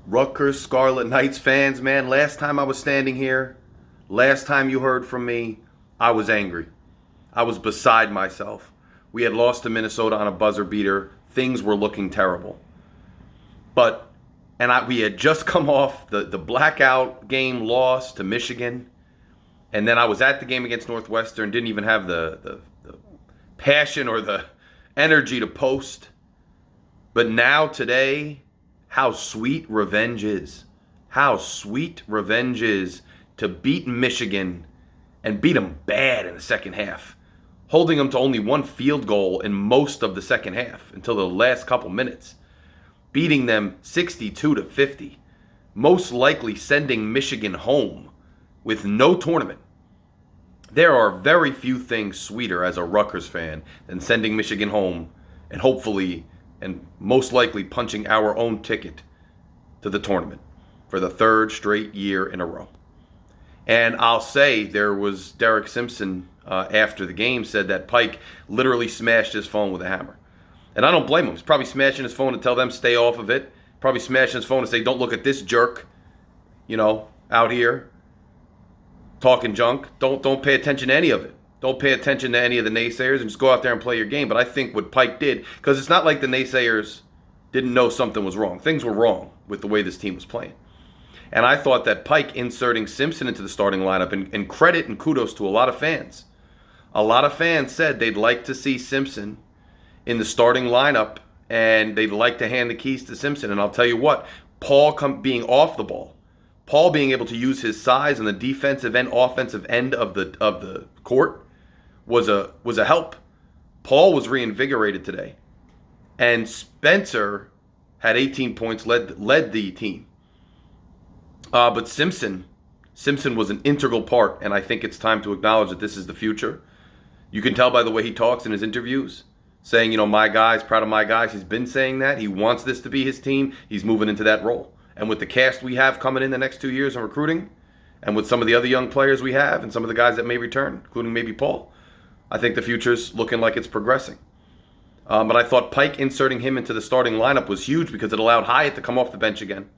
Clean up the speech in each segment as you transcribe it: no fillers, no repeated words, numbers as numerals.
Rutgers Scarlet Knights fans, man, last time I was standing here, last time you heard from me, I was angry. I was beside myself. We had lost to Minnesota on a buzzer beater. Things were looking terrible. We had just come off the blackout game loss to Michigan. And then I was at the game against Northwestern, didn't even have the passion or the energy to post. But now, today, how sweet revenge is. How sweet revenge is to beat Michigan and beat them bad in the second half, holding them to only one field goal in most of the second half until the last couple minutes, beating them 62-50, most likely sending Michigan home with no tournament. There are very few things sweeter as a Rutgers fan than sending Michigan home and hopefully and most likely punching our own ticket to the tournament for the third straight year in a row. And I'll say there was Derek Simpson after the game said that Pike literally smashed his phone with a hammer. And I don't blame him. He's probably smashing his phone to tell them stay off of it. Probably smashing his phone to say don't look at this jerk, out here talking junk. Don't pay attention to any of it. Don't pay attention to any of the naysayers and just go out there and play your game. But I think what Pike did, because it's not like the naysayers didn't know something was wrong. Things were wrong with the way this team was playing. And I thought that Pike inserting Simpson into the starting lineup, and credit and kudos to a lot of fans. A lot of fans said they'd like to see Simpson in the starting lineup and they'd like to hand the keys to Simpson. And I'll tell you what, Paul being off the ball, Paul being able to use his size on the defensive and offensive end of the court was a help. Paul was reinvigorated today. And Spencer had 18 points, led the team. But Simpson was an integral part, and I think it's time to acknowledge that this is the future. You can tell by the way he talks in his interviews, saying, my guys, proud of my guys. He's been saying that. He wants this to be his team. He's moving into that role. And with the cast we have coming in the next 2 years in recruiting, and with some of the other young players we have, and some of the guys that may return, including maybe Paul, I think the future's looking like it's progressing. But I thought Pike inserting him into the starting lineup was huge because it allowed Hyatt to come off the bench again.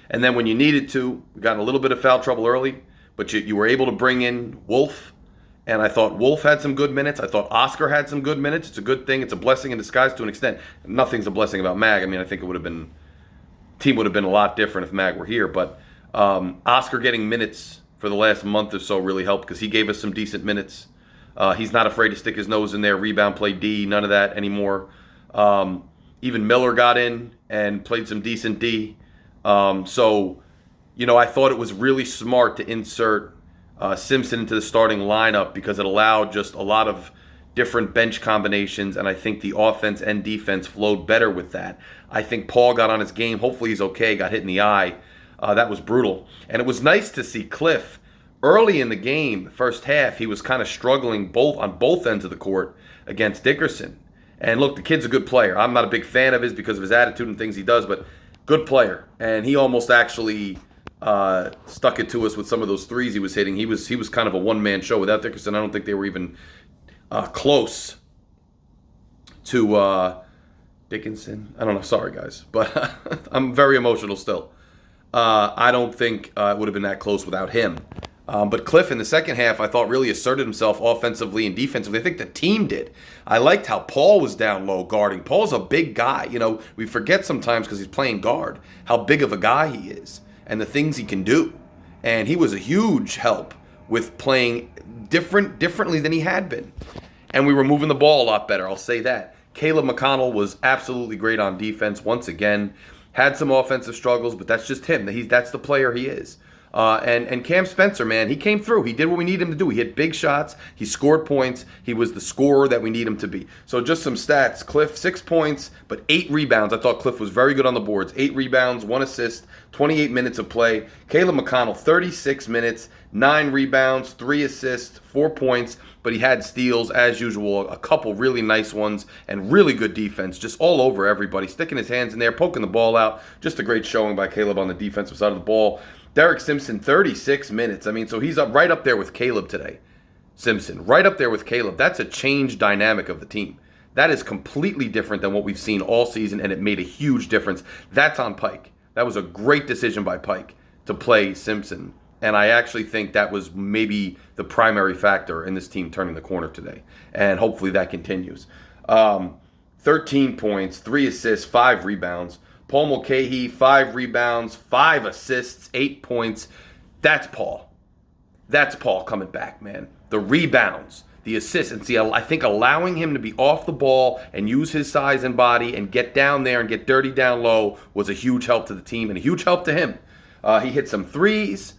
And then when you needed to, we got in a little bit of foul trouble early, but you were able to bring in Wolf. And I thought Wolf had some good minutes. I thought Oscar had some good minutes. It's a good thing. It's a blessing in disguise to an extent. Nothing's a blessing about Mag. I think team would have been a lot different if Mag were here. But Oscar getting minutes for the last month or so really helped because he gave us some decent minutes. He's not afraid to stick his nose in there, rebound, play D, none of that anymore. Even Miller got in and played some decent D. I thought it was really smart to insert Simpson into the starting lineup because it allowed just a lot of different bench combinations, and I think the offense and defense flowed better with that. I think Paul got on his game. Hopefully he's okay. Got hit in the eye. That was brutal. And it was nice to see Cliff. Early in the game, the first half, he was kind of struggling on both ends of the court against Dickerson. And look, the kid's a good player. I'm not a big fan of his because of his attitude and things he does, but good player. And he almost actually stuck it to us with some of those threes he was hitting. He was kind of a one-man show. Without Dickerson, I don't think they were even close to Dickinson. I don't know. Sorry, guys. But I'm very emotional still. I don't think it would have been that close without him. But Cliff in the second half, I thought really asserted himself offensively and defensively. I think the team did. I liked how Paul was down low guarding. Paul's a big guy. We forget sometimes because he's playing guard how big of a guy he is and the things he can do. And he was a huge help with playing differently than he had been. And we were moving the ball a lot better, I'll say that. Caleb McConnell was absolutely great on defense once again. Had some offensive struggles, but that's just him. That's the player he is. And Cam Spencer, man, he came through. He did what we need him to do. He hit big shots. He scored points. He was the scorer that we need him to be. So just some stats. Cliff, 6 points, but 8 rebounds. I thought Cliff was very good on the boards. 8 rebounds, 1 assist, 28 minutes of play. Caleb McConnell, 36 minutes, 9 rebounds, 3 assists, 4 points, but he had steals as usual, a couple really nice ones, and really good defense, just all over everybody, sticking his hands in there, poking the ball out. Just a great showing by Caleb on the defensive side of the ball. Derek Simpson, 36 minutes. So he's right up there with Caleb today. Simpson, right up there with Caleb. That's a change dynamic of the team. That is completely different than what we've seen all season, and it made a huge difference. That's on Pike. That was a great decision by Pike to play Simpson. And I actually think that was maybe the primary factor in this team turning the corner today. And hopefully that continues. 13 points, 3 assists, 5 rebounds. Paul Mulcahy, 5 rebounds, 5 assists, 8 points. That's Paul. That's Paul coming back, man. The rebounds, the assists. And see, I think allowing him to be off the ball and use his size and body and get down there and get dirty down low was a huge help to the team and a huge help to him. He hit some threes.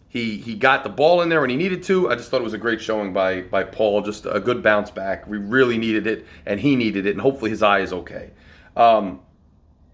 He got the ball in there when he needed to. I just thought it was a great showing by Paul. Just a good bounce back. We really needed it, and he needed it, and hopefully his eye is okay.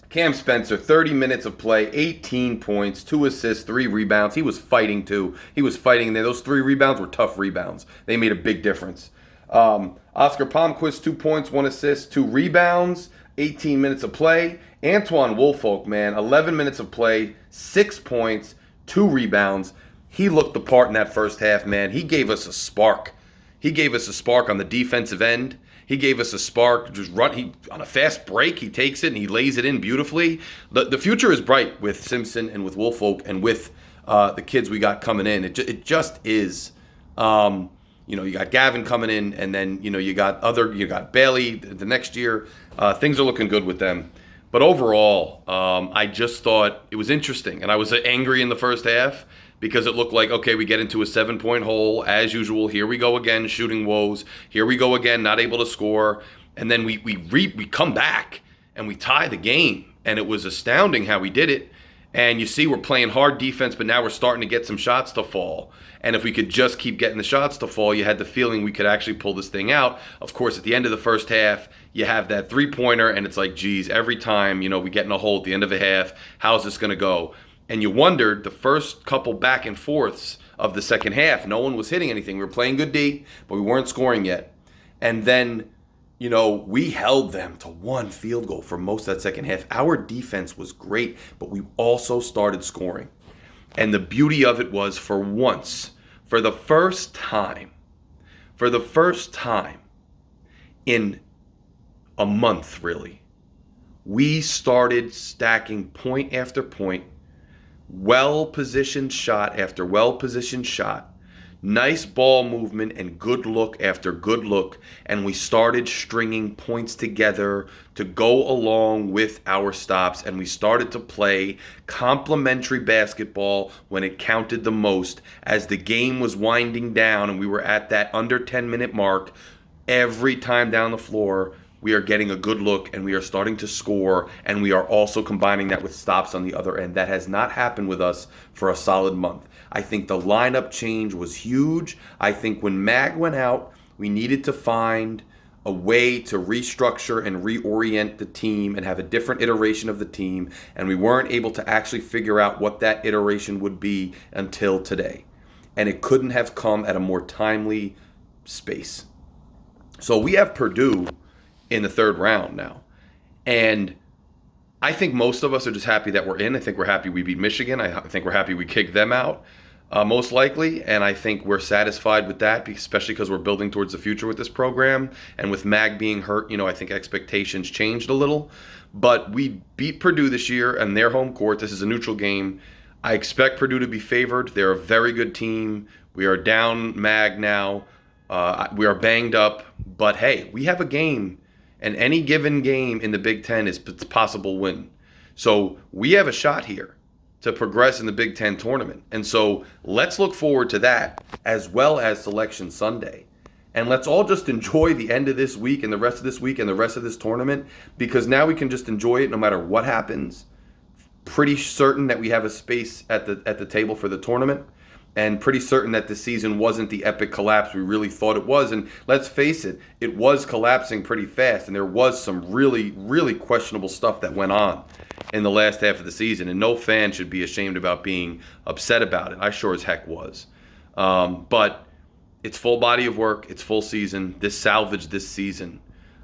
Cam Spencer, 30 minutes of play, 18 points, 2 assists, 3 rebounds. He was fighting too. He was fighting in there. Those 3 rebounds were tough rebounds. They made a big difference. Oscar Palmquist, 2 points, 1 assist, 2 rebounds, 18 minutes of play. Antoine Woolfolk, man, 11 minutes of play, 6 points, 2 rebounds. He looked the part in that first half, man. He gave us a spark. He gave us a spark on the defensive end. He gave us a spark. Just run. On a fast break, he takes it and he lays it in beautifully. The future is bright with Simpson and with Woolfolk and with the kids we got coming in. It just is. You got Gavin coming in, and then you got Bailey the next year. Things are looking good with them. But overall, I just thought it was interesting, and I was angry in the first half because it looked like, okay, we get into a 7-point hole as usual. Here we go again, shooting woes. Here we go again, not able to score. And then we come back and we tie the game, and it was astounding how we did it. And you see, we're playing hard defense, but now we're starting to get some shots to fall. And if we could just keep getting the shots to fall, you had the feeling we could actually pull this thing out. Of course, at the end of the first half, you have that 3-pointer, and it's like, geez, every time, we get in a hole at the end of a half, how's this going to go? And you wondered the first couple back and forths of the second half, no one was hitting anything. We were playing good D, but we weren't scoring yet. And then, we held them to 1 field goal for most of that second half. Our defense was great, but we also started scoring. And the beauty of it was, for once, for the first time in a month, really, we started stacking point after point, well-positioned shot after well-positioned shot, nice ball movement and good look after good look, and we started stringing points together to go along with our stops, and we started to play complementary basketball when it counted the most. As the game was winding down and we were at that under 10-minute mark, every time down the floor, we are getting a good look and we are starting to score, and we are also combining that with stops on the other end. That has not happened with us for a solid month. I think the lineup change was huge. I think when Mag went out, we needed to find a way to restructure and reorient the team and have a different iteration of the team, and we weren't able to actually figure out what that iteration would be until today. And it couldn't have come at a more timely space. So we have Purdue in the 3rd round now. And I think most of us are just happy that we're in. I think we're happy we beat Michigan. I think we're happy we kicked them out, most likely. And I think we're satisfied with that, especially because we're building towards the future with this program. And with Mag being hurt, I think expectations changed a little. But we beat Purdue this year on their home court. This is a neutral game. I expect Purdue to be favored. They're a very good team. We are down Mag now. We are banged up. But hey, we have a game. And any given game in the Big Ten is a possible win. So we have a shot here to progress in the Big Ten tournament. And so let's look forward to that, as well as Selection Sunday. And let's all just enjoy the end of this week and the rest of this week and the rest of this tournament, because now we can just enjoy it no matter what happens. Pretty certain that we have a space at the table for the tournament. And pretty certain that the season wasn't the epic collapse we really thought it was. And let's face it, it was collapsing pretty fast. And there was some really, really questionable stuff that went on in the last half of the season. And no fan should be ashamed about being upset about it. I sure as heck was. But it's full body of work. It's full season. This salvaged this season.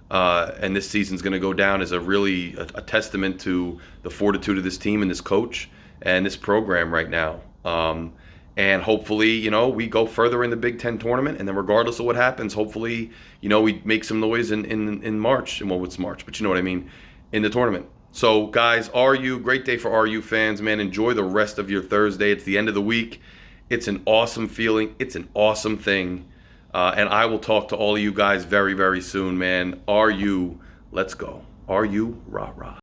And this season's going to go down as a testament to the fortitude of this team and this coach and this program right now. And hopefully, we go further in the Big Ten tournament. And then regardless of what happens, hopefully, we make some noise in March. Well, it's March, but you know what I mean, in the tournament. So, guys, great day for RU fans, man. Enjoy the rest of your Thursday. It's the end of the week. It's an awesome feeling. It's an awesome thing. And I will talk to all of you guys very, very soon, man. RU, let's go. RU, rah, rah.